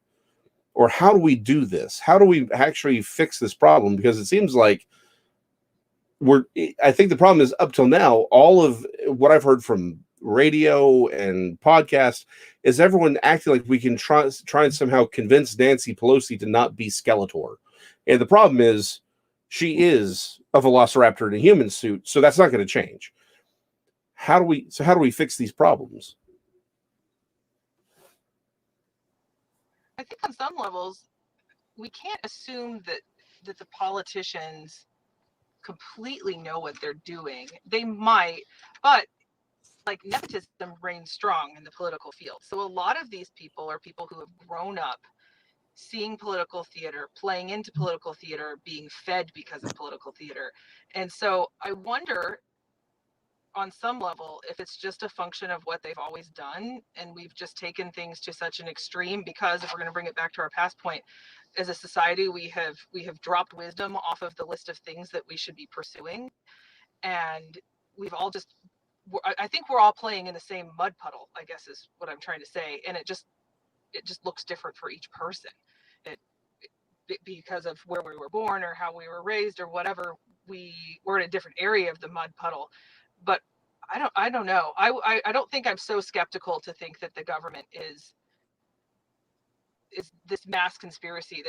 Or how do we do this? How do we actually fix this problem? Because it seems like I think the problem is, up till now, all of what I've heard from radio and podcasts is everyone acting like we can try and somehow convince Nancy Pelosi to not be Skeletor. And the problem is she is a velociraptor in a human suit, so that's not going to change. How do we fix these problems? I think on some levels, we can't assume that the politicians completely know what they're doing. They might, but like nepotism reigns strong in the political field. So a lot of these people are people who have grown up seeing political theater, playing into political theater, being fed because of political theater. And so I wonder, on some level, if it's just a function of what they've always done, and we've just taken things to such an extreme, because if we're going to bring it back to our past point, as a society, we have dropped wisdom off of the list of things that we should be pursuing, and we've all just, I think we're all playing in the same mud puddle, I guess is what I'm trying to say, and it just looks different for each person. Because of where we were born or how we were raised or whatever, we're in a different area of the mud puddle. But I don't know. I don't think I'm so skeptical to think that the government is this mass conspiracy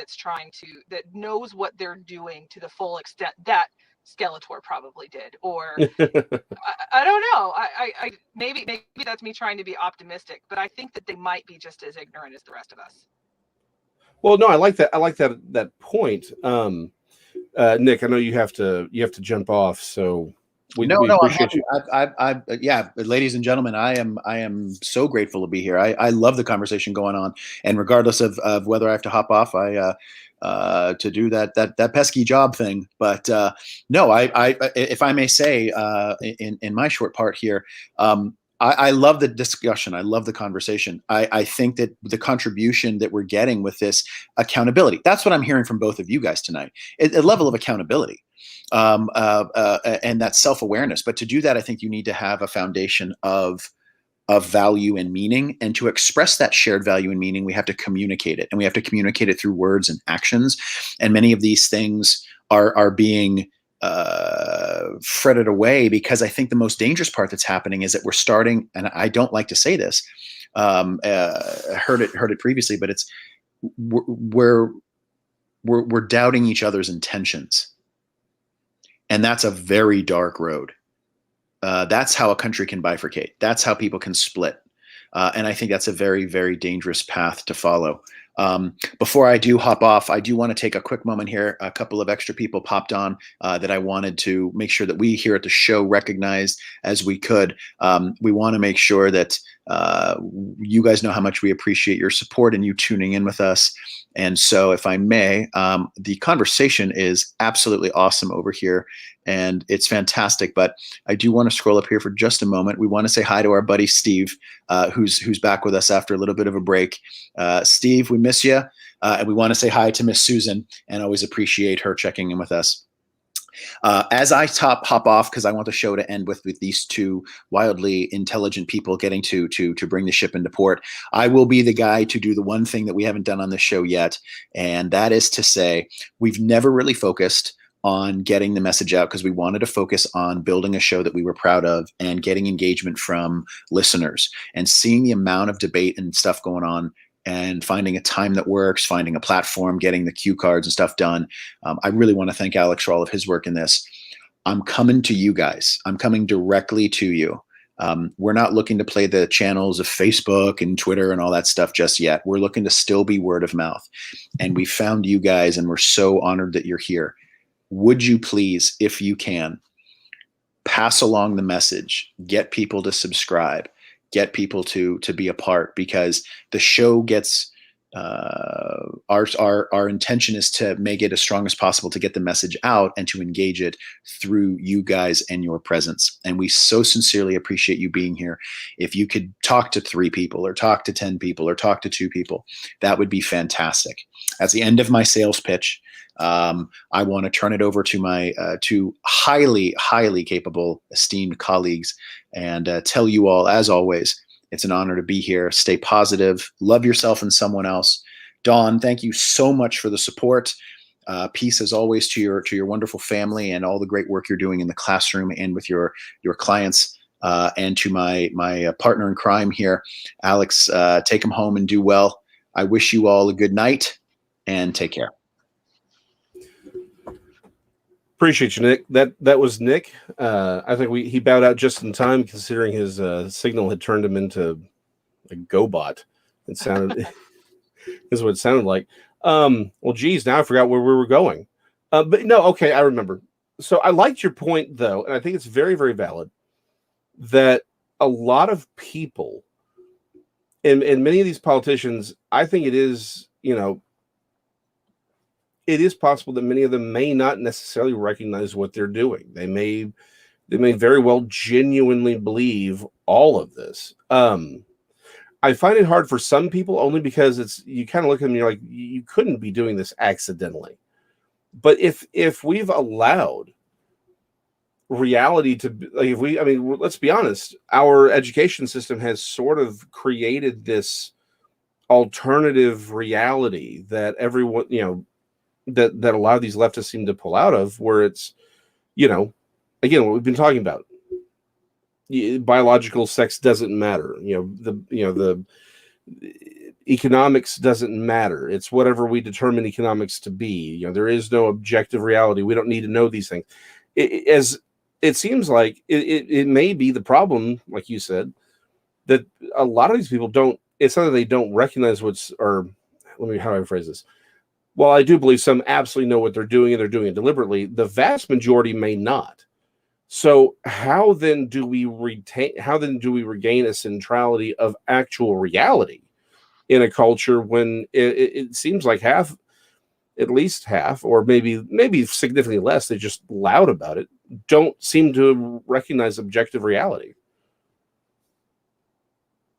that knows what they're doing to the full extent that Skeletor probably did. Or I don't know. I maybe that's me trying to be optimistic, but I think that they might be just as ignorant as the rest of us. Well, no, I like that. I like that point. Nick, I know you have to jump off, so we No, I'm appreciate happy. you. Yeah, ladies and gentlemen, I am so grateful to be here. I love the conversation going on, and regardless of whether I have to hop off, to do that pesky job thing. But no, if I may say, in my short part here, I love the discussion. I love the conversation. I think that the contribution that we're getting with this accountability, that's what I'm hearing from both of you guys tonight, a level of accountability. And that self-awareness. But to do that, I think you need to have a foundation of value and meaning. And to express that shared value and meaning, we have to communicate it, and we have to communicate it through words and actions. And many of these things are being fretted away, because I think the most dangerous part that's happening is that we're starting, and I don't like to say this, heard it previously, but it's we're doubting each other's intentions. And that's a very dark road. That's how a country can bifurcate. That's how people can split. And I think that's a very, very dangerous path to follow. Before I do hop off, I do want to take a quick moment here. A couple of extra people popped on that I wanted to make sure that we here at the show recognized as we could. We want to make sure that you guys know how much we appreciate your support and you tuning in with us. And so, if I may, the conversation is absolutely awesome over here, and it's fantastic. But I do want to scroll up here for just a moment. We want to say hi to our buddy Steve, who's back with us after a little bit of a break. Steve, we miss you, and we want to say hi to Miss Susan, and always appreciate her checking in with us. As I hop off, because I want the show to end with these two wildly intelligent people getting to bring the ship into port, I will be the guy to do the one thing that we haven't done on this show yet, and that is to say we've never really focused on getting the message out, because we wanted to focus on building a show that we were proud of and getting engagement from listeners, and seeing the amount of debate and stuff going on, and finding a time that works, finding a platform, getting the cue cards and stuff done. I really want to thank Alex for all of his work in this. I'm coming to you guys. I'm coming directly to you. We're not looking to play the channels of Facebook and Twitter and all that stuff just yet. We're looking to still be word of mouth. And we found you guys, and we're so honored that you're here. Would you please, if you can, pass along the message, get people to subscribe, get people to be a part, because the show gets our intention is to make it as strong as possible to get the message out and to engage it through you guys and your presence. And we so sincerely appreciate you being here. If you could talk to 3 people or talk to 10 people or talk to 2 people, that would be fantastic. That's the end of my sales pitch. I want to turn it over to my 2 highly, highly capable, esteemed colleagues, and tell you all, as always, it's an honor to be here. Stay positive. Love yourself and someone else. Dawn, thank you so much for the support. Peace as always to your wonderful family and all the great work you're doing in the classroom and with your clients. And to my partner in crime here, Alex, take him home and do well. I wish you all a good night and take care. Appreciate you, Nick. That was Nick. I think he bowed out just in time, considering his signal had turned him into a GoBot. It sounded is what it sounded like. Well, geez, now I forgot where we were going. But no, okay, I remember. So I liked your point, though, and I think it's very, very valid that a lot of people and many of these politicians, I think it is, it is possible that many of them may not necessarily recognize what they're doing. They may very well genuinely believe all of this. I find it hard for some people, only because you kind of look at them and you're like, you couldn't be doing this accidentally. But if we've allowed reality to, like, let's be honest, our education system has sort of created this alternative reality that everyone, that a lot of these leftists seem to pull out of, where it's, again, what we've been talking about, biological sex doesn't matter. The economics doesn't matter. It's whatever we determine economics to be. There is no objective reality. We don't need to know these things. As it seems like it may be the problem, like you said, that a lot of these people don't. It's not that they don't recognize how do I phrase this? while I do believe some absolutely know what they're doing and they're doing it deliberately, the vast majority may not. So how then do we retain? How then do we regain a centrality of actual reality in a culture when it seems like half, at least half, or maybe significantly less, they just loud about it, don't seem to recognize objective reality.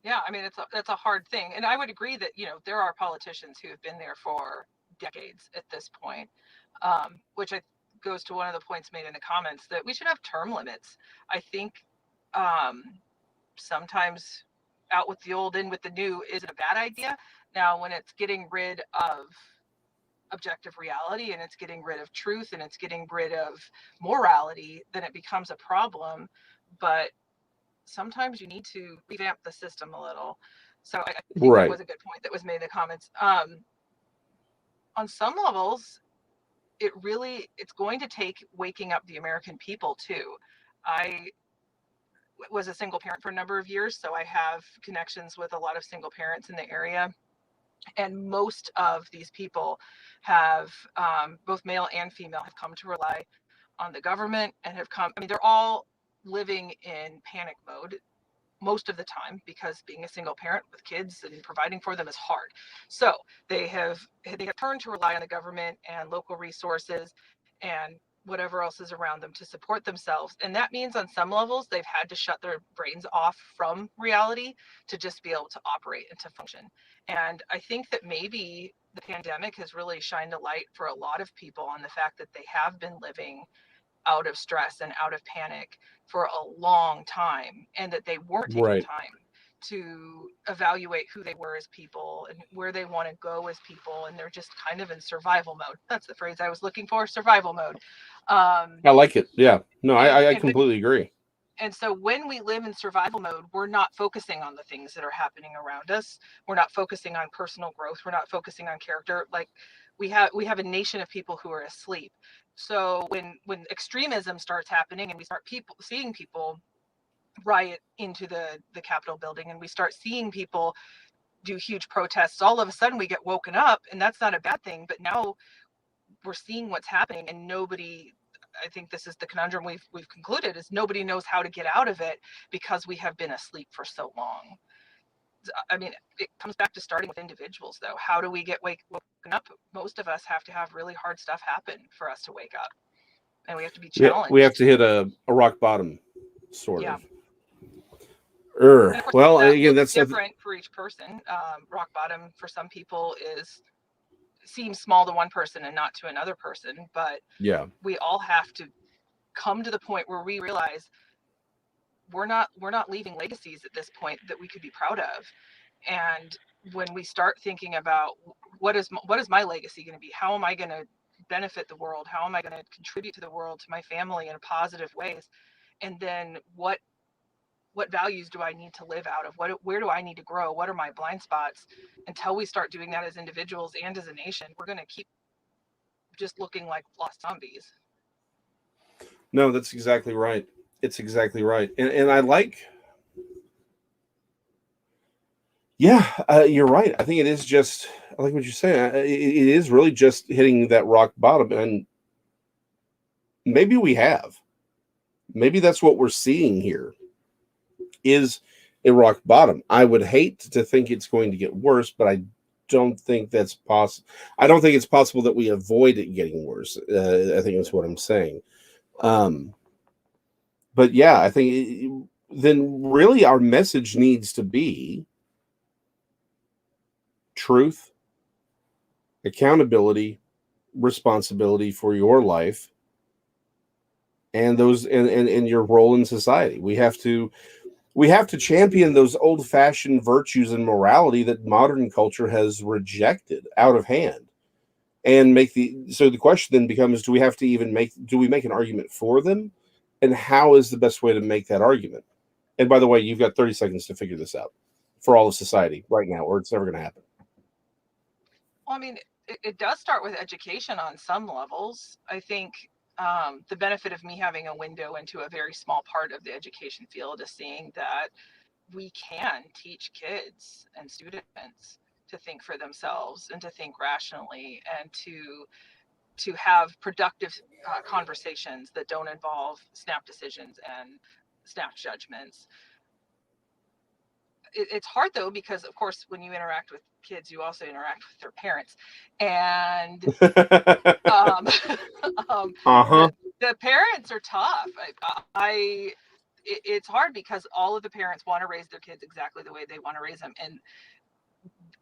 Yeah, I mean, that's a hard thing, and I would agree that there are politicians who have been there for decades at this point, which goes to one of the points made in the comments that we should have term limits. I think um, sometimes out with the old, in with the new isn't a bad idea. Now, when it's getting rid of objective reality and it's getting rid of truth and it's getting rid of morality, then it becomes a problem. But sometimes you need to revamp the system a little. So I think that Right. was a good point that was made in the comments. On some levels, it's going to take waking up the American people too. I was a single parent for a number of years, so I have connections with a lot of single parents in the area. And most of these people have, both male and female, have come to rely on the government and I mean, they're all living in panic mode most of the time because being a single parent with kids and providing for them is hard. So they have turned to rely on the government and local resources and whatever else is around them to support themselves. And that means on some levels they've had to shut their brains off from reality to just be able to operate and to function. And I think that maybe the pandemic has really shined a light for a lot of people on the fact that they have been living out of stress and out of panic for a long time, and that they weren't taking Right. time to evaluate who they were as people and where they want to go as people, and they're just kind of in survival mode. That's the phrase I was looking for, survival mode. um, I like it. Yeah. No, and I and completely agree. and so when we live in survival mode, we're not focusing on the things that are happening around us. We're not focusing on personal growth. We're not focusing on character. Like we have a nation of people who are asleep. So when extremism starts happening and we start seeing people riot into the Capitol building and we start seeing people do huge protests, all of a sudden we get woken up, and that's not a bad thing. But now we're seeing what's happening, and nobody, I think this is the conundrum we've concluded, is nobody knows how to get out of it because we have been asleep for so long. I mean, it comes back to starting with individuals, though. How do we get woken up? Most of us have to have really hard stuff happen for us to wake up, and we have to be We have challenged. to hit a rock bottom, sort Yeah. of. And of course, Well, that again, looks that's different for each person. Rock bottom for some people seems small to one person and not to another person, but yeah. we all have to come to the point where we realize we're not leaving legacies at this point that we could be proud of. And when we start thinking about what is my legacy going to be, how am I going to benefit the world, how am I going to contribute to the world, to my family in positive ways, and then what values do I need to live out of, where do I need to grow, what are my blind spots, until we start doing that as individuals and as a nation, we're going to keep just looking like lost zombies. No, that's exactly right. It's exactly right. And I like, yeah, you're right. I think it is just, I like what you're saying. It is really just hitting that rock bottom. And maybe we have. Maybe that's what we're seeing here is a rock bottom. I would hate to think it's going to get worse, but I don't think that's possible. I don't think it's possible that we avoid it getting worse. I think that's what I'm saying. Um, but yeah, I think then really our message needs to be truth, accountability, responsibility for your life, and those and your role in society. We have to champion those old-fashioned virtues and morality that modern culture has rejected out of hand, and the question then becomes, do we make an argument for them, and how is the best way to make that argument? And by the way, you've got 30 seconds to figure this out for all of society right now, or it's never going to happen. Well, I mean, it does start with education on some levels. I think the benefit of me having a window into a very small part of the education field is seeing that we can teach kids and students to think for themselves and to think rationally and to have productive conversations that don't involve snap decisions and snap judgments. It's hard though, because of course when you interact with kids you also interact with their parents, and Uh-huh. the parents are tough. It's hard because all of the parents want to raise their kids exactly the way they want to raise them, and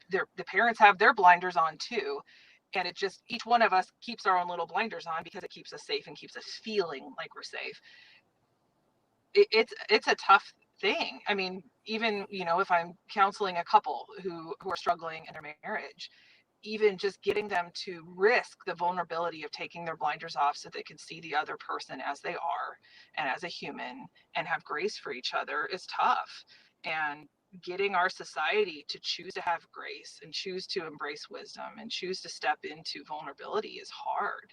the parents have their blinders on too, and it just, each one of us keeps our own little blinders on because it keeps us safe and keeps us feeling like we're safe. It's a tough thing. I mean, even, you know, if I'm counseling a couple who are struggling in their marriage, even just getting them to risk the vulnerability of taking their blinders off so they can see the other person as they are and as a human and have grace for each other is tough. And getting our society to choose to have grace and choose to embrace wisdom and choose to step into vulnerability is hard.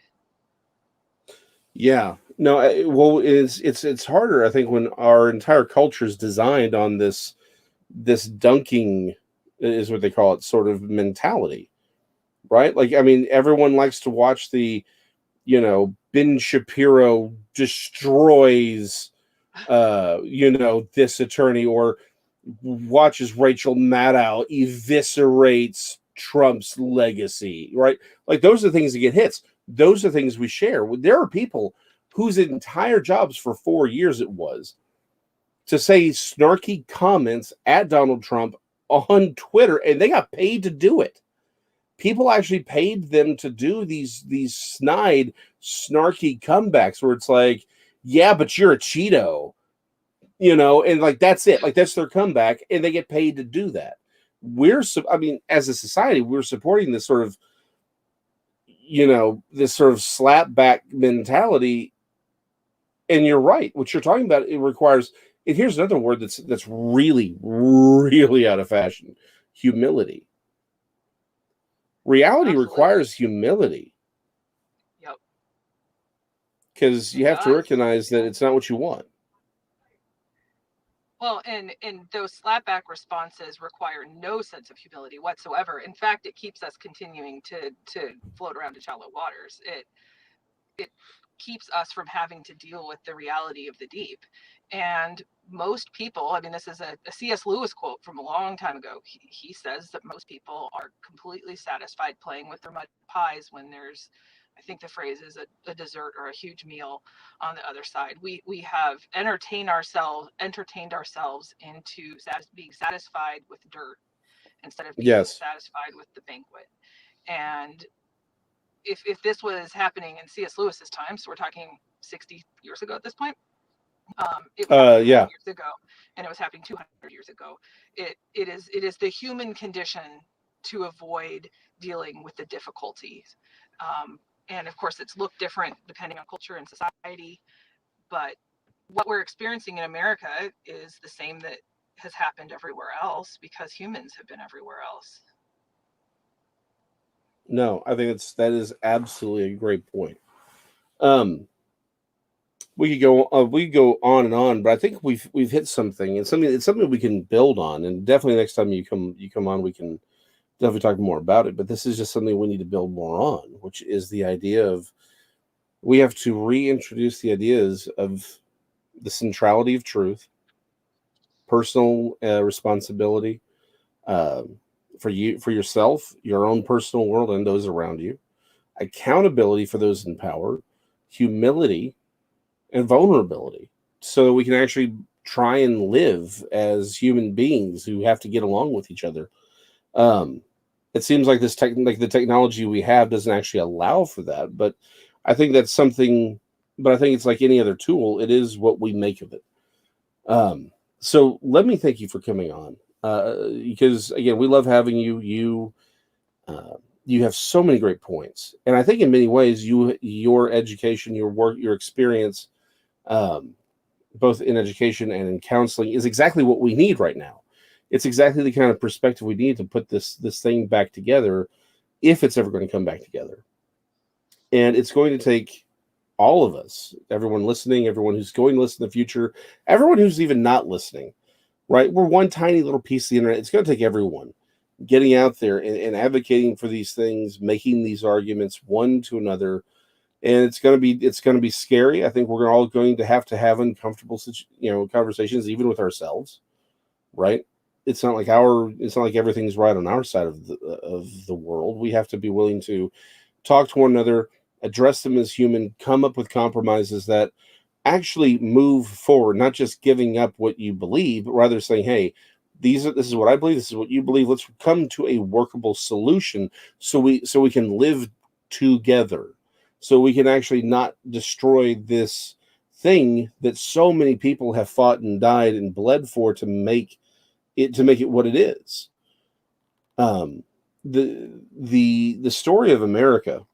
Yeah. No, well, it's harder, I think, when our entire culture is designed on this dunking, is what they call it, sort of mentality, right? Like, I mean, everyone likes to watch the, you know, Ben Shapiro destroys, you know, this attorney, or watches Rachel Maddow eviscerates Trump's legacy, right? Like, those are the things that get hits. Those are things we share. There are people whose entire jobs for 4 years it was to say snarky comments at Donald Trump on Twitter, and they got paid to do it. People actually paid them to do these snide, snarky comebacks where it's like, yeah, but you're a Cheeto, you know, and like that's it. Like, that's their comeback, and they get paid to do that. I mean, as a society, we're supporting this sort of, you know, this sort of slapback mentality. And you're right. What you're talking about, it requires, and here's another word that's really, really out of fashion: humility. Reality Absolutely. requires humility. Yep. Because you have to recognize that it's not what you want. Well, and those slapback responses require no sense of humility whatsoever. In fact, it keeps us continuing to float around in shallow waters. It keeps us from having to deal with the reality of the deep. And most people, I mean, this is a C.S. Lewis quote from a long time ago. He says that most people are completely satisfied playing with their mud pies when there's, I think the phrase is a dessert or a huge meal on the other side. We have entertained ourselves into being satisfied with dirt instead of being Yes. satisfied with the banquet. And if this was happening in C.S. Lewis's time, so we're talking 60 years ago at this point, it was happening 100 years ago, and it was happening 200 years ago. It is the human condition to avoid dealing with the difficulties. And of course, it's looked different depending on culture and society. But what we're experiencing in America is the same that has happened everywhere else because humans have been everywhere else. No, I think that is absolutely a great point. We could go on and on, but I think we've hit something, and it's something we can build on, and definitely next time you come on, we can definitely talk more about it. But this is just something we need to build more on, which is the idea of, we have to reintroduce the ideas of the centrality of truth, personal responsibility, for yourself, your own personal world, and those around you, accountability for those in power, humility, and vulnerability, so that we can actually try and live as human beings who have to get along with each other. It seems like like the technology we have doesn't actually allow for that, but I think that's something. But I think it's like any other tool; it is what we make of it. So let me thank you for coming on, because again, we love having you. You have so many great points, and I think in many ways, your education, your work, your experience, both in education and in counseling, is exactly what we need right now. It's exactly the kind of perspective we need to put this thing back together, if it's ever going to come back together. And it's going to take all of us, everyone listening, everyone who's going to listen in the future, everyone who's even not listening, right? We're one tiny little piece of the internet. It's going to take everyone getting out there and advocating for these things, making these arguments one to another. And it's going to be scary. I think we're all going to have uncomfortable, conversations, even with ourselves, right? It's not like everything's right on our side of the world. We have to be willing to talk to one another, address them as human, come up with compromises that actually move forward, not just giving up what you believe, but rather saying, hey, this is what I believe, this is what you believe. Let's come to a workable solution so we can live together. So we can actually not destroy this thing that so many people have fought and died and bled for to make it what it is. The story of America,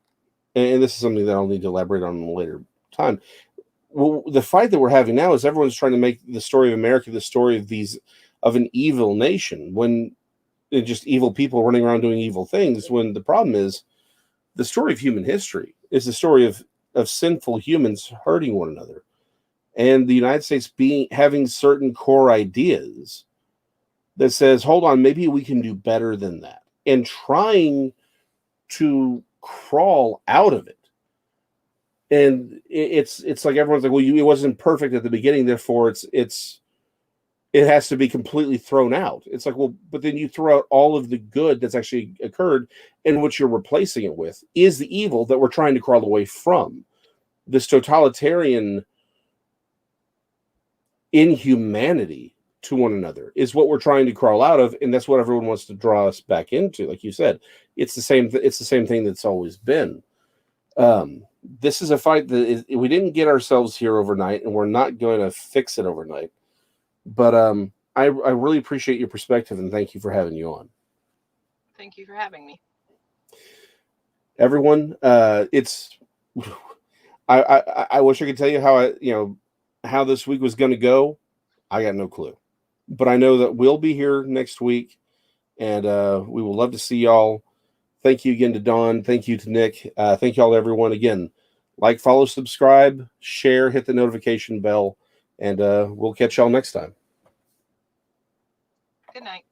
and this is something that I'll need to elaborate on in a later time. Well, the fight that we're having now is everyone's trying to make the story of America the story of an evil nation, when it's just evil people running around doing evil things. When the problem is, the story of human history is the story of sinful humans hurting one another, and the United States having certain core ideas that says, hold on, maybe we can do better than that, and trying to crawl out of it. And it's like everyone's like, well, it wasn't perfect at the beginning, therefore it has to be completely thrown out. It's like, well, but then you throw out all of the good that's actually occurred, and what you're replacing it with is the evil that we're trying to crawl away from. This totalitarian inhumanity to one another is what we're trying to crawl out of, and that's what everyone wants to draw us back into. Like you said, it's the same thing that's always been. This is a fight that we didn't get ourselves here overnight, and we're not going to fix it overnight. But I really appreciate your perspective, and thank you for having you on. Thank you for having me. Everyone, it's I wish I could tell you how this week was going to go. I got no clue, but I know that we'll be here next week, and we will love to see y'all. Thank you again to Dawn. Thank you to Nick. Thank y'all, everyone. Again, like, follow, subscribe, share, hit the notification bell, and we'll catch y'all next time. Good night.